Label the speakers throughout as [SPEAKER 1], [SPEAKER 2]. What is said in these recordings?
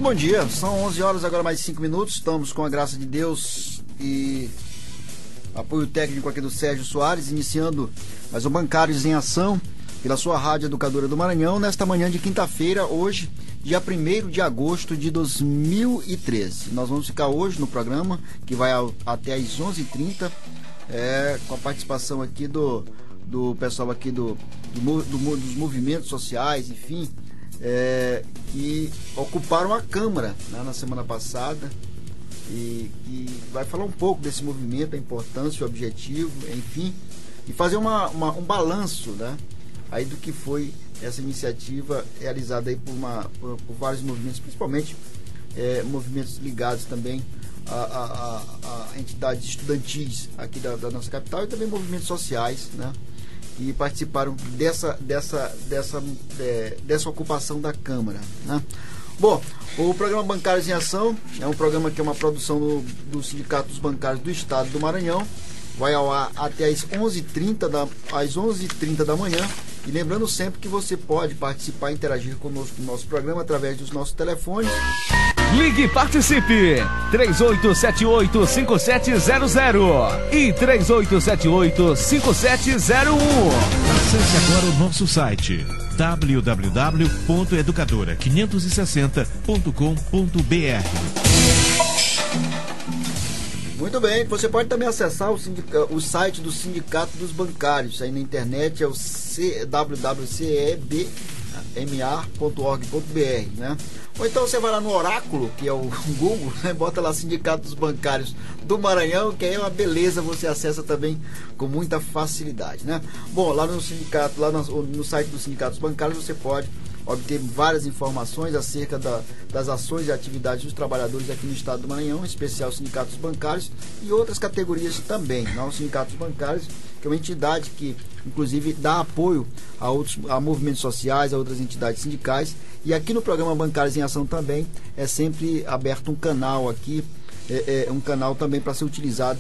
[SPEAKER 1] bom dia, são 11 horas, agora mais 5 minutos, estamos com a graça de Deus e apoio técnico aqui do Sérgio Soares, iniciando mais um Bancários em Ação, pela sua Rádio Educadora do Maranhão, nesta manhã de quinta-feira, hoje, dia 1º de agosto de 2013. Nós vamos ficar hoje no programa, que vai até às 11h30, com a participação aqui do pessoal aqui dos movimentos sociais, enfim, que ocuparam a Câmara, né, na semana passada, e vai falar um pouco desse movimento, a importância, o objetivo, enfim, e fazer um balanço, né, aí do que foi essa iniciativa realizada aí por vários movimentos, principalmente movimentos ligados também a entidades estudantis aqui da nossa capital e também movimentos sociais, né, e participaram dessa ocupação da Câmara, né? Bom, o programa Bancários em Ação é um programa que é uma produção do Sindicato dos Bancários do Estado do Maranhão, vai ao ar até às 11h30 da manhã, e lembrando sempre que você pode participar e interagir conosco no nosso programa através dos nossos telefones.
[SPEAKER 2] Ligue e participe! 3878-5700 e 3878-5701.
[SPEAKER 3] Acesse agora o nosso site www.educadora560.com.br.
[SPEAKER 1] Muito bem, você pode também acessar o site do Sindicato dos Bancários, aí na internet é o www.cebma.org.br, né? Ou então você vai lá no Oráculo, que é o Google, né? Bota lá Sindicato dos Bancários do Maranhão, que aí é uma beleza, você acessa também com muita facilidade, né? Bom, lá no sindicato, lá no site do Sindicato dos Bancários você pode obter várias informações acerca das ações e atividades dos trabalhadores aqui no estado do Maranhão, em especial sindicatos bancários e outras categorias também. Não? Os sindicatos bancários, que é uma entidade que, inclusive, dá apoio a movimentos sociais, a outras entidades sindicais. E aqui no programa Bancários em Ação também é sempre aberto um canal aqui, um canal também para ser utilizado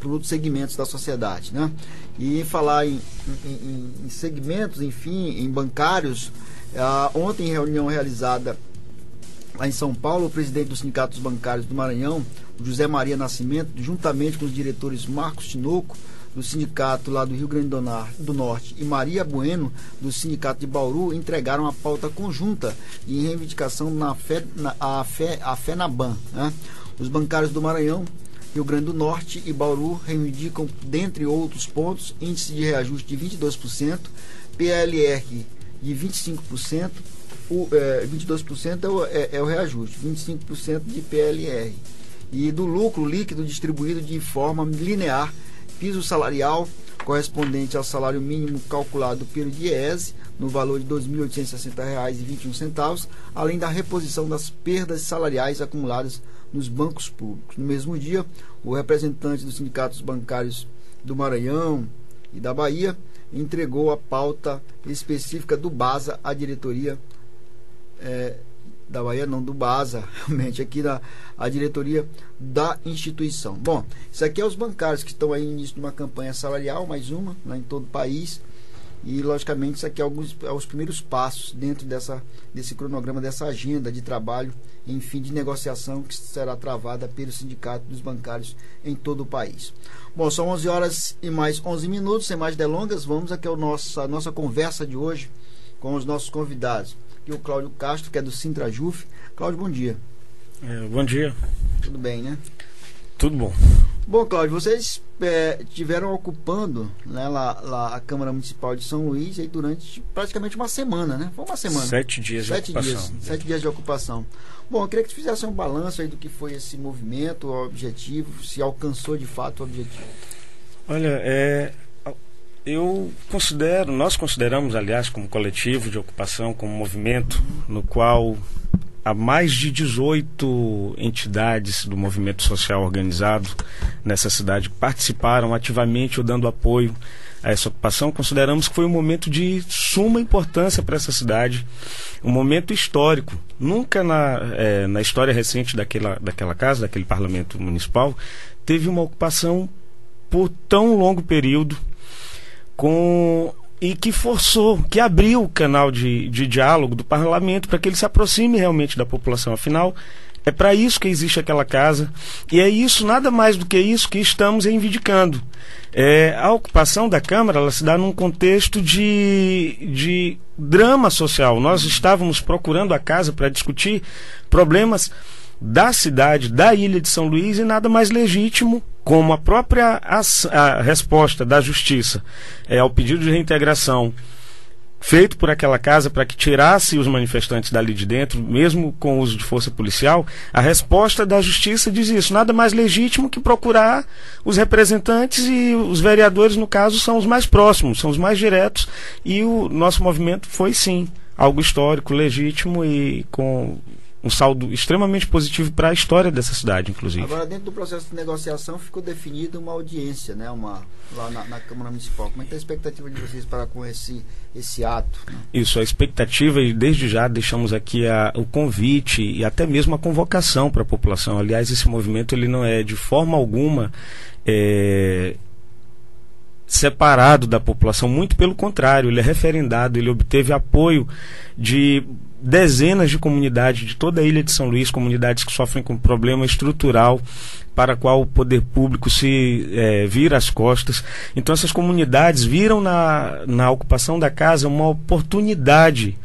[SPEAKER 1] por outros segmentos da sociedade, né? E falar em segmentos, enfim, em bancários. Ontem, em reunião realizada lá em São Paulo, o presidente do Sindicato dos Bancários do Maranhão, José Maria Nascimento, juntamente com os diretores Marcos Tinoco, do sindicato lá do Rio Grande do Norte, e Maria Bueno, do sindicato de Bauru, entregaram a pauta conjunta em reivindicação à FENABAN, né? Os bancários do Maranhão, Rio Grande do Norte e Bauru reivindicam, dentre outros pontos, índice de reajuste de 22%, PLR de 25%, 22% é o reajuste, 25% de PLR. E do lucro líquido distribuído de forma linear, piso salarial correspondente ao salário mínimo calculado pelo DIEESE, no valor de R$ 2.860,21, além da reposição das perdas salariais acumuladas nos bancos públicos. No mesmo dia, o representante dos sindicatos bancários do Maranhão e da Bahia entregou a pauta específica do BASA à diretoria da Bahia, não, do BASA, realmente, aqui a diretoria da instituição. Bom, isso aqui é os bancários que estão aí no início de uma campanha salarial, mais uma, né, em todo o país, e logicamente isso aqui é os primeiros passos dentro desse cronograma, dessa agenda de trabalho, enfim, de negociação que será travada pelo Sindicato dos Bancários em todo o país. Bom, são 11 horas e mais 11 minutos, sem mais delongas, vamos aqui a nossa conversa de hoje com os nossos convidados. Aqui o Cláudio Castro, que é do Sintrajuf. Cláudio, bom dia.
[SPEAKER 4] Bom dia.
[SPEAKER 1] Tudo bem, né?
[SPEAKER 4] Tudo bom.
[SPEAKER 1] Bom, Cláudio, vocês estiveram ocupando, né, lá a Câmara Municipal de São Luís aí durante praticamente uma semana, né? Foi uma semana.
[SPEAKER 4] 7 dias de ocupação.
[SPEAKER 1] 7 dias de ocupação. Bom, eu queria que tu fizesse um balanço aí do que foi esse movimento, o objetivo, se alcançou de fato o objetivo.
[SPEAKER 4] Olha, nós consideramos, aliás, como coletivo de ocupação, como movimento, no qual há mais de 18 entidades do movimento social organizado nessa cidade participaram ativamente ou dando apoio a essa ocupação. Consideramos que foi um momento de suma importância para essa cidade, um momento histórico. Nunca na história recente daquela casa, daquele parlamento municipal, teve uma ocupação por tão longo período, com e que forçou, que abriu o canal de diálogo do parlamento para que ele se aproxime realmente da população. Afinal, é para isso que existe aquela casa, e é isso, nada mais do que isso, que estamos reivindicando. A ocupação da Câmara, ela se dá num contexto de drama social. Nós estávamos procurando a casa para discutir problemas da cidade, da Ilha de São Luís, e nada mais legítimo, como a própria a resposta da Justiça ao pedido de reintegração feito por aquela casa para que tirasse os manifestantes dali de dentro, mesmo com o uso de força policial. A resposta da Justiça diz isso: nada mais legítimo que procurar os representantes, e os vereadores, no caso, são os mais próximos, são os mais diretos, e o nosso movimento foi, sim, algo histórico, legítimo e com um saldo extremamente positivo para a história dessa cidade, inclusive.
[SPEAKER 1] Agora, dentro do processo de negociação, ficou definida uma audiência, né, lá na Câmara Municipal. Como é que está a expectativa de vocês para com esse ato? Né?
[SPEAKER 4] Isso, a expectativa, e desde já deixamos aqui o convite e até mesmo a convocação para a população. Aliás, esse movimento, ele não é de forma alguma separado da população, muito pelo contrário, ele é referendado, ele obteve apoio de dezenas de comunidades de toda a Ilha de São Luís, comunidades que sofrem com problema estrutural, para a qual o poder público se vira as costas. Então essas comunidades viram na ocupação da casa uma oportunidade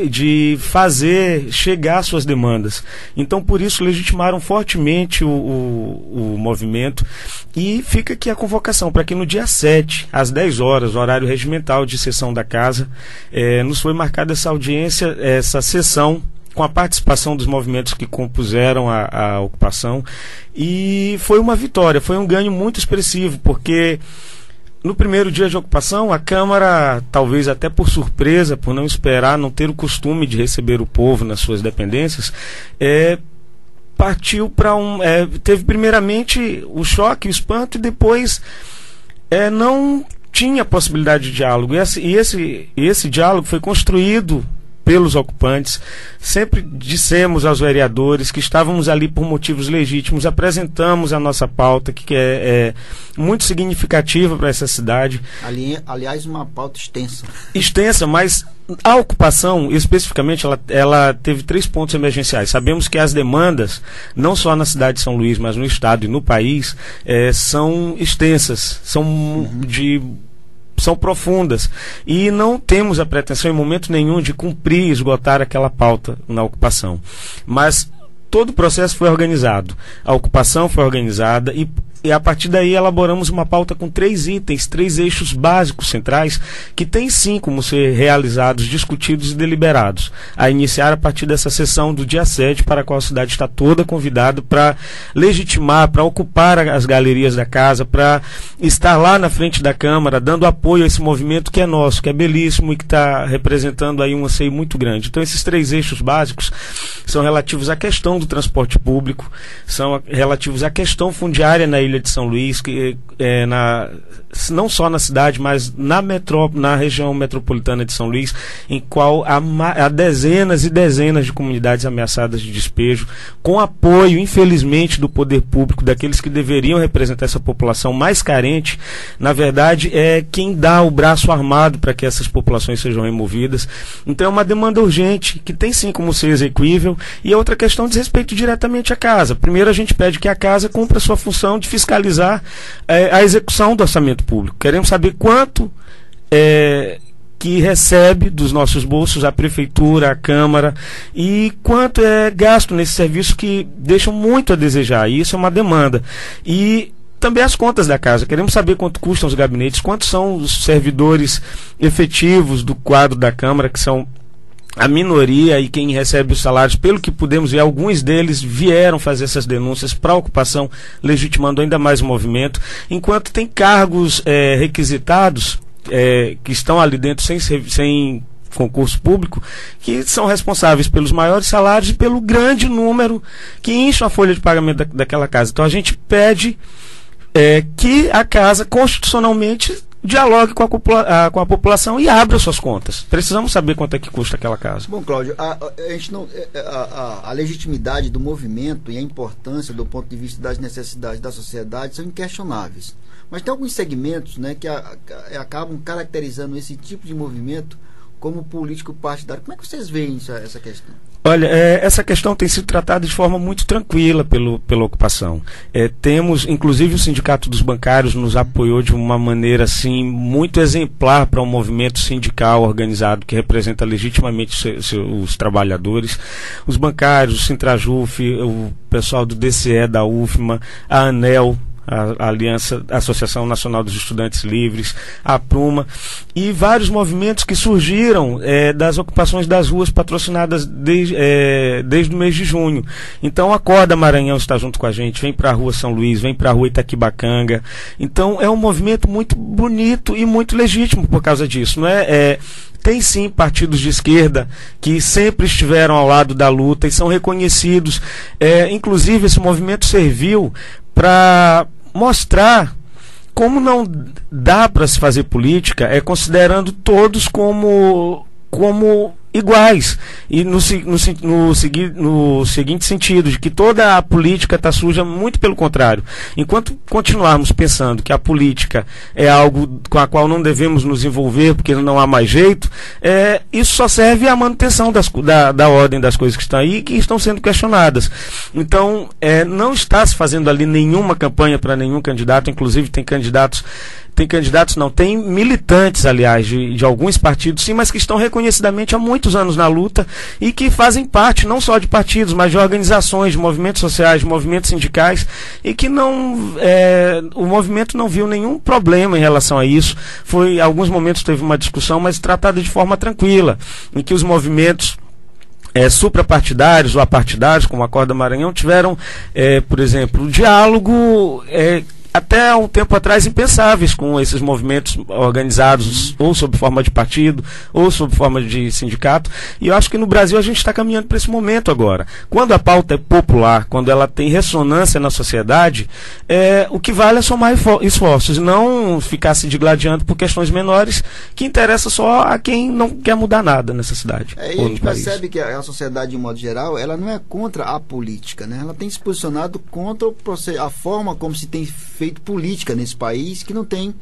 [SPEAKER 4] de fazer chegar suas demandas. Então por isso legitimaram fortemente o movimento, e fica aqui a convocação para que no dia 7, às 10 horas, horário regimental de sessão da casa, nos foi marcada essa audiência, essa sessão, com a participação dos movimentos que compuseram a ocupação, e foi uma vitória, foi um ganho muito expressivo, porque no primeiro dia de ocupação, a Câmara, talvez até por surpresa, por não esperar, não ter o costume de receber o povo nas suas dependências, partiu para teve primeiramente o choque, o espanto, e depois não tinha possibilidade de diálogo, e esse diálogo foi construído pelos ocupantes. Sempre dissemos aos vereadores que estávamos ali por motivos legítimos, apresentamos a nossa pauta, que é muito significativa para essa cidade.
[SPEAKER 1] Aliás, uma pauta extensa.
[SPEAKER 4] Extensa, mas a ocupação, especificamente, ela teve 3 pontos emergenciais. Sabemos que as demandas, não só na cidade de São Luís, mas no estado e no país, são extensas, são profundas, e não temos a pretensão em momento nenhum de cumprir e esgotar aquela pauta na ocupação. Mas todo o processo foi organizado, a ocupação foi organizada, e a partir daí elaboramos uma pauta com 3 itens, 3 eixos básicos centrais, que tem sim como ser realizados, discutidos e deliberados, a iniciar a partir dessa sessão do dia 7, para a qual a cidade está toda convidada para legitimar, para ocupar as galerias da casa, para estar lá na frente da Câmara, dando apoio a esse movimento que é nosso, que é belíssimo e que está representando aí um anseio muito grande. Então esses 3 eixos básicos são relativos à questão do transporte público, são relativos à questão fundiária na Ilha de São Luís, que não só na cidade, mas na região metropolitana de São Luís, em qual há dezenas e dezenas de comunidades ameaçadas de despejo, com apoio, infelizmente, do poder público, daqueles que deveriam representar essa população mais carente. Na verdade, é quem dá o braço armado para que essas populações sejam removidas. Então é uma demanda urgente, que tem sim como ser exequível, e a outra questão diz respeito diretamente à casa. Primeiro, a gente pede que a casa cumpra a sua função de fiscalizar a execução do orçamento público. Queremos saber quanto que recebe dos nossos bolsos a Prefeitura, a Câmara, e quanto é gasto nesse serviço, que deixam muito a desejar, e isso é uma demanda. E também as contas da casa. Queremos saber quanto custam os gabinetes, quantos são os servidores efetivos do quadro da Câmara, que são a minoria, e quem recebe os salários. Pelo que pudemos ver, alguns deles vieram fazer essas denúncias para a ocupação, legitimando ainda mais o movimento, enquanto tem cargos requisitados, que estão ali dentro sem concurso público, que são responsáveis pelos maiores salários e pelo grande número que incham a folha de pagamento daquela casa. Então a gente pede que a casa constitucionalmente dialogue com a população e abra suas contas. Precisamos saber quanto é que custa aquela casa.
[SPEAKER 1] Bom, Cláudio, a legitimidade do movimento e a importância do ponto de vista das necessidades da sociedade são inquestionáveis. Mas tem alguns segmentos, né, que acabam caracterizando esse tipo de movimento como político partidário. Como é que vocês veem essa questão?
[SPEAKER 4] Olha, essa questão tem sido tratada de forma muito tranquila pela ocupação. Temos, inclusive, o Sindicato dos Bancários nos apoiou de uma maneira assim muito exemplar para um movimento sindical organizado que representa legitimamente os trabalhadores. Os bancários, o Sintrajuf, o pessoal do DCE, da UFMA, a ANEL, a Associação Nacional dos Estudantes Livres, a Pruma, e vários movimentos que surgiram das ocupações das ruas patrocinadas desde o mês de junho. Então a Acorda Maranhão está junto com a gente, vem para a Rua São Luís, vem para a Rua Itaquibacanga. Então é um movimento muito bonito e muito legítimo por causa disso, não é? Tem sim partidos de esquerda que sempre estiveram ao lado da luta e são reconhecidos. Inclusive esse movimento serviu para mostrar como não dá para se fazer política considerando todos como iguais, e no seguinte sentido, de que toda a política está suja. Muito pelo contrário, enquanto continuarmos pensando que a política é algo com a qual não devemos nos envolver porque não há mais jeito, isso só serve à manutenção da ordem das coisas que estão aí e que estão sendo questionadas. Então não está se fazendo ali nenhuma campanha para nenhum candidato. Inclusive tem militantes, aliás, de alguns partidos, sim, mas que estão reconhecidamente há muitos anos na luta e que fazem parte não só de partidos, mas de organizações, de movimentos sociais, de movimentos sindicais, e que o movimento não viu nenhum problema em relação a isso. Em alguns momentos teve uma discussão, mas tratada de forma tranquila, em que os movimentos suprapartidários ou apartidários, como a Acorda Maranhão, tiveram, por exemplo, diálogo até um tempo atrás impensáveis com esses movimentos organizados ou sob forma de partido ou sob forma de sindicato, e eu acho que no Brasil a gente está caminhando para esse momento agora. Quando a pauta é popular, quando ela tem ressonância na sociedade, o que vale é somar esforços e não ficar se digladiando por questões menores que interessam só a quem não quer mudar nada nessa cidade.
[SPEAKER 1] E a gente percebe que a sociedade, de modo geral, ela não é contra a política, né? Ela tem se posicionado contra a forma como se tem feito política nesse país, que não tem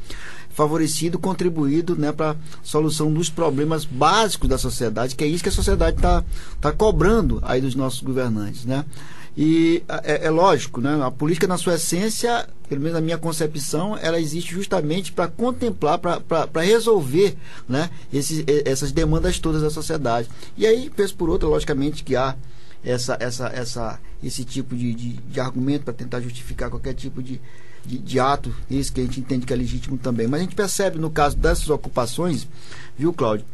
[SPEAKER 1] favorecido, contribuído, né, para a solução dos problemas básicos da sociedade, que é isso que a sociedade está cobrando aí dos nossos governantes, né? E é lógico, né, a política na sua essência, pelo menos na minha concepção, ela existe justamente para contemplar, para resolver, né, essas demandas todas da sociedade. E aí, vez por outra, logicamente que há esse tipo de argumento para tentar justificar qualquer tipo de ato, esse que a gente entende que é legítimo também. Mas a gente percebe no caso dessas ocupações, viu, Cláudio,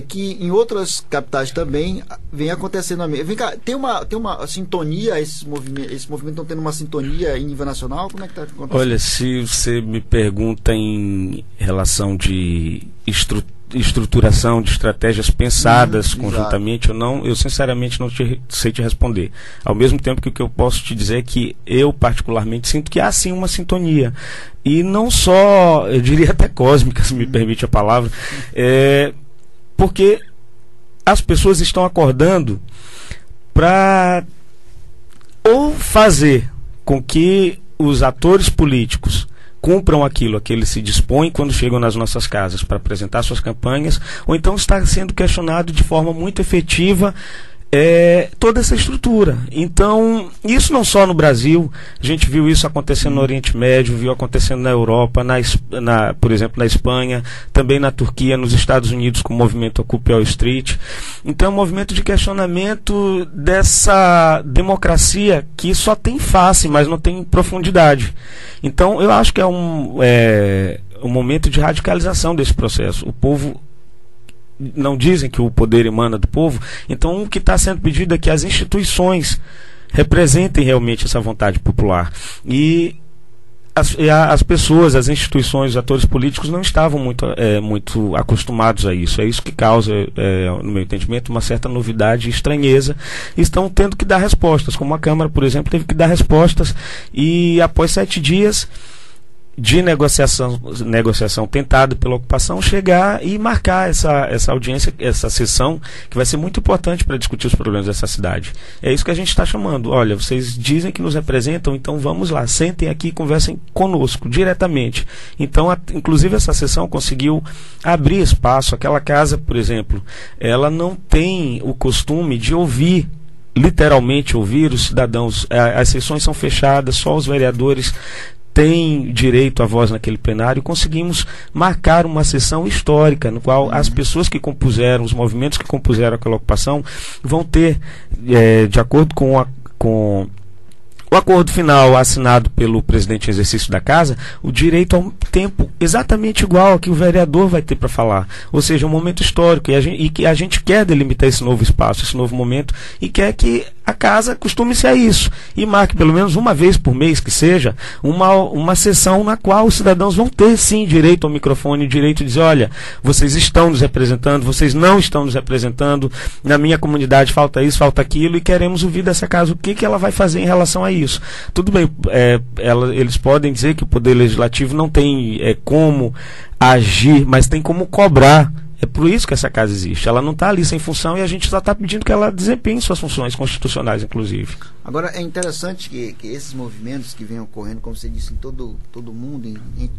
[SPEAKER 1] que em outras capitais também vem acontecendo a mesma. Vem cá, tem uma sintonia, esses movimentos estão tendo uma sintonia em nível nacional? Como é que está acontecendo?
[SPEAKER 4] Olha, se você me pergunta em relação de estruturação de estratégias pensadas conjuntamente ou não, eu sinceramente não sei te responder. Ao mesmo tempo que o que eu posso te dizer é que eu particularmente sinto que há sim uma sintonia, e não só, eu diria até cósmica, se me permite a palavra, porque as pessoas estão acordando para ou fazer com que os atores políticos cumpram aquilo a que eles se dispõem quando chegam nas nossas casas para apresentar suas campanhas, ou então está sendo questionado de forma muito efetiva toda essa estrutura. Então, isso não só no Brasil, a gente viu isso acontecendo no Oriente Médio, viu acontecendo na Europa, por exemplo, na Espanha, também na Turquia, nos Estados Unidos, com o movimento Occupy Wall Street. Então, é um movimento de questionamento dessa democracia que só tem face, mas não tem profundidade. Então, eu acho que é um momento de radicalização desse processo. O povo, não dizem que o poder emana do povo, então o que está sendo pedido é que as instituições representem realmente essa vontade popular. E as pessoas, as instituições, os atores políticos não estavam muito acostumados a isso. É isso que causa, no meu entendimento, uma certa novidade e estranheza. Estão tendo que dar respostas, como a Câmara, por exemplo, teve que dar respostas, e após 7 dias de negociação tentada pela ocupação, chegar e marcar essa audiência, essa sessão, que vai ser muito importante para discutir os problemas dessa cidade. É isso que a gente está chamando. Olha, vocês dizem que nos representam, então vamos lá, sentem aqui e conversem conosco diretamente. Então, inclusive essa sessão conseguiu abrir espaço. Aquela casa, por exemplo, ela não tem o costume de ouvir, literalmente ouvir os cidadãos. As sessões são fechadas, só os vereadores tem direito à voz naquele plenário. Conseguimos marcar uma sessão histórica no qual as pessoas que compuseram, os movimentos que compuseram aquela ocupação vão ter, de acordo com o acordo final assinado pelo presidente em exercício da casa, o direito a um tempo exatamente igual ao que o vereador vai ter para falar. Ou seja, um momento histórico, e que a gente quer delimitar esse novo espaço, esse novo momento, e quer que a casa acostume-se a isso e marque pelo menos uma vez por mês, que seja, uma sessão na qual os cidadãos vão ter sim direito ao microfone, direito de dizer: olha, vocês estão nos representando, vocês não estão nos representando, na minha comunidade falta isso, falta aquilo, e queremos ouvir dessa casa o que ela vai fazer em relação a isso. Tudo bem, eles podem dizer que o Poder Legislativo não tem como agir, mas tem como cobrar. É por isso que essa casa existe. Ela não está ali sem função, e a gente só está pedindo que ela desempenhe suas funções constitucionais, inclusive.
[SPEAKER 1] Agora, é interessante que esses movimentos que vêm ocorrendo, como você disse, em todo mundo, a gente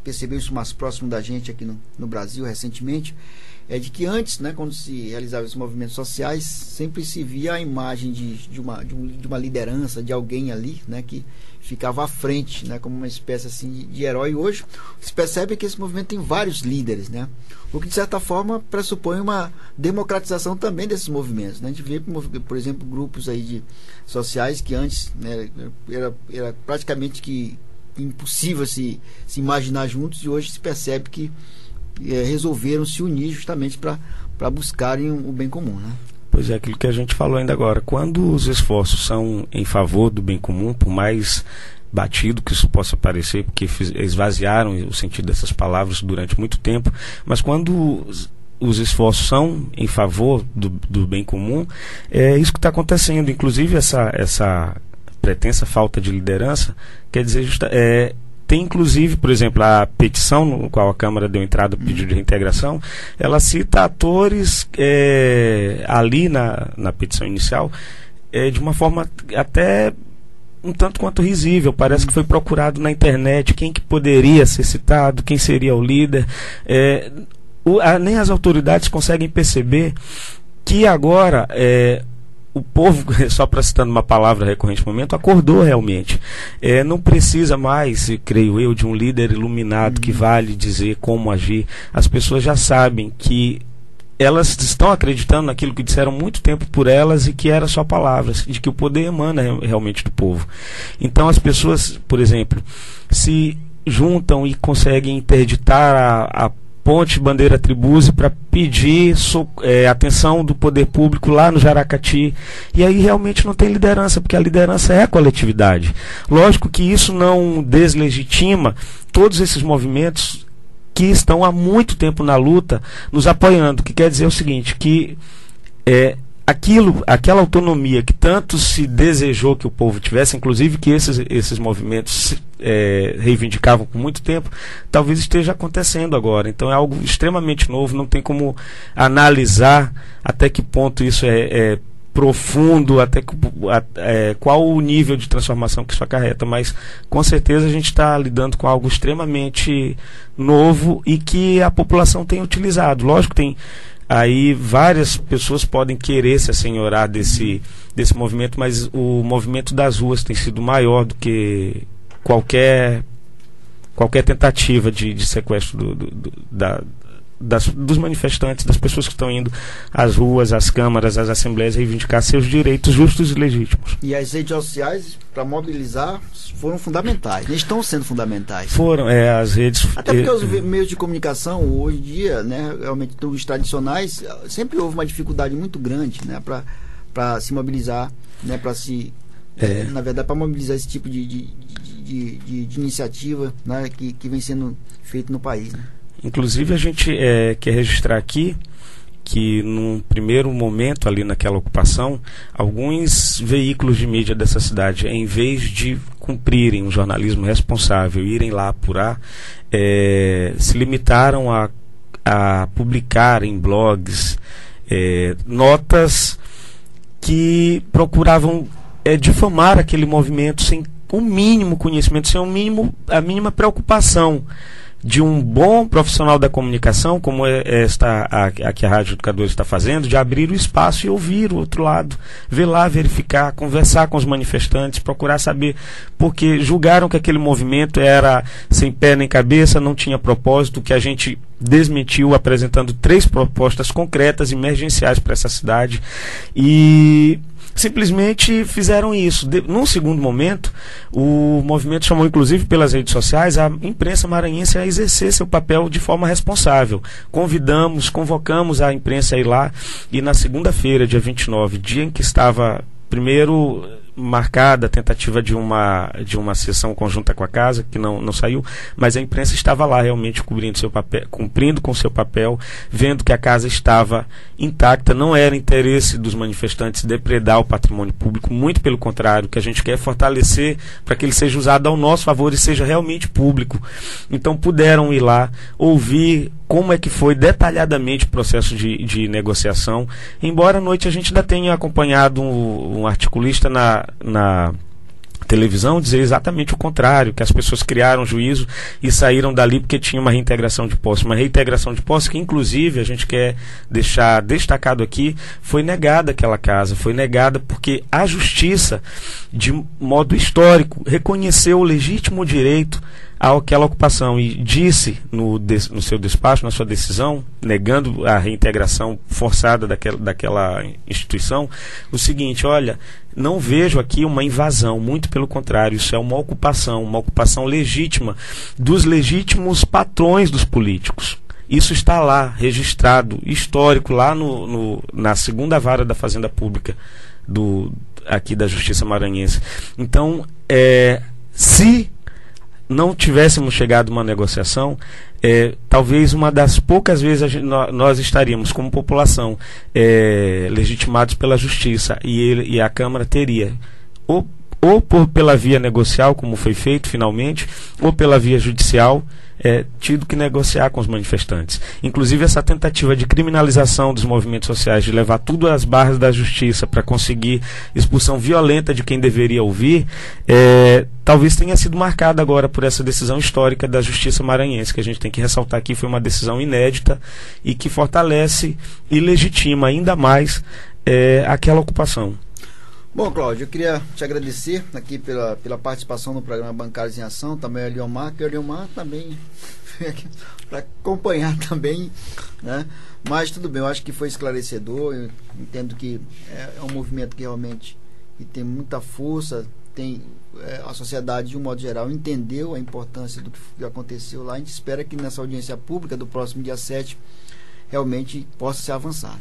[SPEAKER 1] percebeu isso mais próximo da gente aqui no Brasil recentemente, é de que antes, né, quando se realizavam esses movimentos sociais, sempre se via a imagem de uma liderança, de alguém ali, né, que ficava à frente, né, como uma espécie assim de herói. E hoje se percebe que esse movimento tem vários líderes, né, o que de certa forma pressupõe uma democratização também desses movimentos, né? A gente vê, por exemplo, grupos aí sociais que antes, né, era praticamente que impossível se imaginar juntos, e hoje se percebe que resolveram se unir justamente para buscarem o bem comum, né?
[SPEAKER 4] Pois é, aquilo que a gente falou ainda agora. Quando os esforços são em favor do bem comum, por mais batido que isso possa parecer, porque esvaziaram o sentido dessas palavras durante muito tempo, mas quando os esforços são em favor do bem comum, é isso que está acontecendo. Inclusive essa pretensa falta de liderança, quer dizer, tem inclusive, por exemplo, a petição no qual a Câmara deu entrada ao pedido de reintegração, ela cita atores ali na petição inicial, de uma forma até um tanto quanto risível. Parece que foi procurado na internet quem que poderia ser citado, quem seria o líder. Nem as autoridades conseguem perceber que agora o povo, só para citando uma palavra recorrente no momento, acordou realmente. Não precisa mais, creio eu, de um líder iluminado que vale dizer como agir. As pessoas já sabem que elas estão acreditando naquilo que disseram muito tempo por elas, e que era só palavras, de que o poder emana realmente do povo. Então as pessoas, por exemplo, se juntam e conseguem interditar a Ponte Bandeira Tribuzzi para pedir atenção do poder público lá no Jaracati, e aí realmente não tem liderança, porque a liderança é a coletividade. Lógico que isso não deslegitima todos esses movimentos que estão há muito tempo na luta, nos apoiando, que quer dizer o seguinte, que aquela autonomia que tanto se desejou que o povo tivesse, inclusive que esses movimentos reivindicavam por muito tempo, talvez esteja acontecendo agora. Então é algo extremamente novo, não tem como analisar até que ponto isso é profundo, qual o nível de transformação que isso acarreta, mas com certeza a gente está lidando com algo extremamente novo e que a população tem utilizado. Lógico que tem aí várias pessoas podem querer se assenhorar desse movimento, mas o movimento das ruas tem sido maior do que qualquer tentativa de sequestro dos manifestantes, das pessoas que estão indo às ruas, às câmaras, às assembleias, reivindicar seus direitos justos e legítimos.
[SPEAKER 1] E as redes sociais, para mobilizar, foram fundamentais, estão sendo fundamentais.
[SPEAKER 4] Foram, as redes...
[SPEAKER 1] Até porque os meios de comunicação, hoje em dia, né, realmente os tradicionais, sempre houve uma dificuldade muito grande, né, para se mobilizar, né, na verdade, para mobilizar esse tipo de iniciativa, né, que vem sendo feito no país, né?
[SPEAKER 4] Inclusive a gente quer registrar aqui que num primeiro momento ali naquela ocupação, alguns veículos de mídia dessa cidade, em vez de cumprirem um jornalismo responsável, irem lá apurar, se limitaram a publicar em blogs notas que procuravam difamar aquele movimento sem o mínimo conhecimento, sem a mínima preocupação de um bom profissional da comunicação, como aqui a Rádio Educadora está fazendo, de abrir o espaço e ouvir o outro lado, ver lá, verificar, conversar com os manifestantes, procurar saber, porque julgaram que aquele movimento era sem pé nem cabeça, não tinha propósito, que a gente desmentiu apresentando 3 propostas concretas, emergenciais para essa cidade, e simplesmente fizeram isso. Num segundo momento, o movimento chamou, inclusive pelas redes sociais, a imprensa maranhense a exercer seu papel de forma responsável. Convocamos a imprensa a ir lá, e na segunda-feira, dia 29, dia em que estava primeiro marcada a tentativa de uma sessão conjunta com a casa, que não saiu, mas a imprensa estava lá realmente cumprindo com seu papel, vendo que a casa estava intacta. Não era interesse dos manifestantes depredar o patrimônio público, muito pelo contrário, que a gente quer fortalecer para que ele seja usado ao nosso favor e seja realmente público. Então puderam ir lá, ouvir como é que foi detalhadamente o processo de negociação, embora à noite a gente ainda tenha acompanhado um articulista na televisão dizer exatamente o contrário, que as pessoas criaram juízo e saíram dali porque tinha uma reintegração de posse. Uma reintegração de posse que, inclusive, a gente quer deixar destacado aqui, foi negada aquela casa, foi negada porque a justiça, de modo histórico, reconheceu o legítimo direito àquela ocupação e disse no seu despacho, na sua decisão, negando a reintegração forçada daquela instituição, o seguinte: olha, não vejo aqui uma invasão, muito pelo contrário, isso é uma ocupação legítima dos legítimos patrões dos políticos. Isso está lá, registrado, histórico, lá na segunda vara da Fazenda Pública aqui da Justiça Maranhense. Então, se não tivéssemos chegado a uma negociação, talvez uma das poucas vezes nós estaríamos, como população, legitimados pela Justiça, e a Câmara teria, ou pela via negocial, como foi feito finalmente, ou pela via judicial, tido que negociar com os manifestantes. Inclusive essa tentativa de criminalização dos movimentos sociais, de levar tudo às barras da justiça para conseguir expulsão violenta de quem deveria ouvir, talvez tenha sido marcada agora por essa decisão histórica da Justiça Maranhense, que a gente tem que ressaltar aqui, foi uma decisão inédita e que fortalece e legitima ainda mais aquela ocupação.
[SPEAKER 1] Bom, Cláudio, eu queria te agradecer aqui pela participação no programa Bancários em Ação, também a Eliomar, que o Eliomar também para acompanhar também, né? Mas tudo bem, eu acho que foi esclarecedor. Eu entendo que é um movimento que realmente tem muita força, a sociedade de um modo geral entendeu a importância do que aconteceu lá. A gente espera que nessa audiência pública do próximo dia 7 realmente possa ser avançado.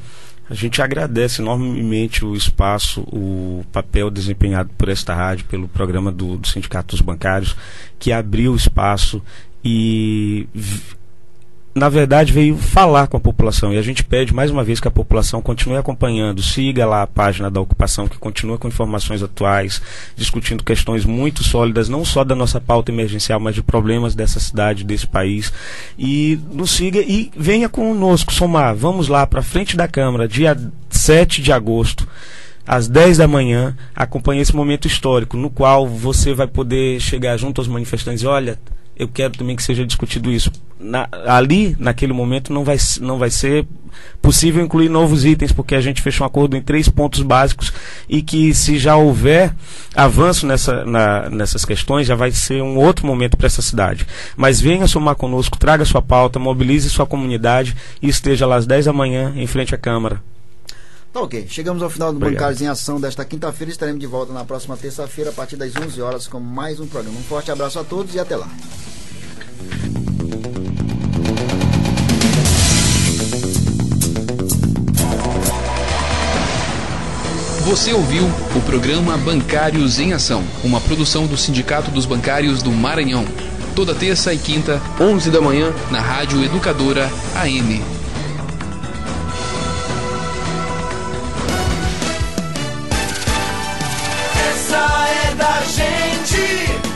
[SPEAKER 4] A gente agradece enormemente o espaço, o papel desempenhado por esta rádio, pelo programa do Sindicato dos Bancários, que abriu espaço e, na verdade, veio falar com a população. E a gente pede mais uma vez que a população continue acompanhando, siga lá a página da ocupação, que continua com informações atuais, discutindo questões muito sólidas, não só da nossa pauta emergencial, mas de problemas dessa cidade, desse país. E nos siga e venha conosco somar. Vamos lá para frente da Câmara, dia 7 de agosto, às 10 da manhã, acompanhe esse momento histórico, no qual você vai poder chegar junto aos manifestantes e olha, eu quero também que seja discutido isso. Ali, naquele momento, não vai ser possível incluir novos itens, porque a gente fechou um acordo em 3 pontos básicos e que, se já houver avanço nessas questões, já vai ser um outro momento para essa cidade. Mas venha somar conosco, traga sua pauta, mobilize sua comunidade e esteja lá às 10 da manhã em frente à Câmara.
[SPEAKER 1] Tá, ok. Chegamos ao final do
[SPEAKER 4] Obrigado.
[SPEAKER 1] Bancários em Ação desta quinta-feira. Estaremos de volta na próxima terça-feira, a partir das 11 horas, com mais um programa. Um forte abraço a todos e até lá.
[SPEAKER 5] Você ouviu o programa Bancários em Ação, uma produção do Sindicato dos Bancários do Maranhão. Toda terça e quinta, 11 da manhã, na Rádio Educadora AM.
[SPEAKER 6] Essa é da gente. Esporte.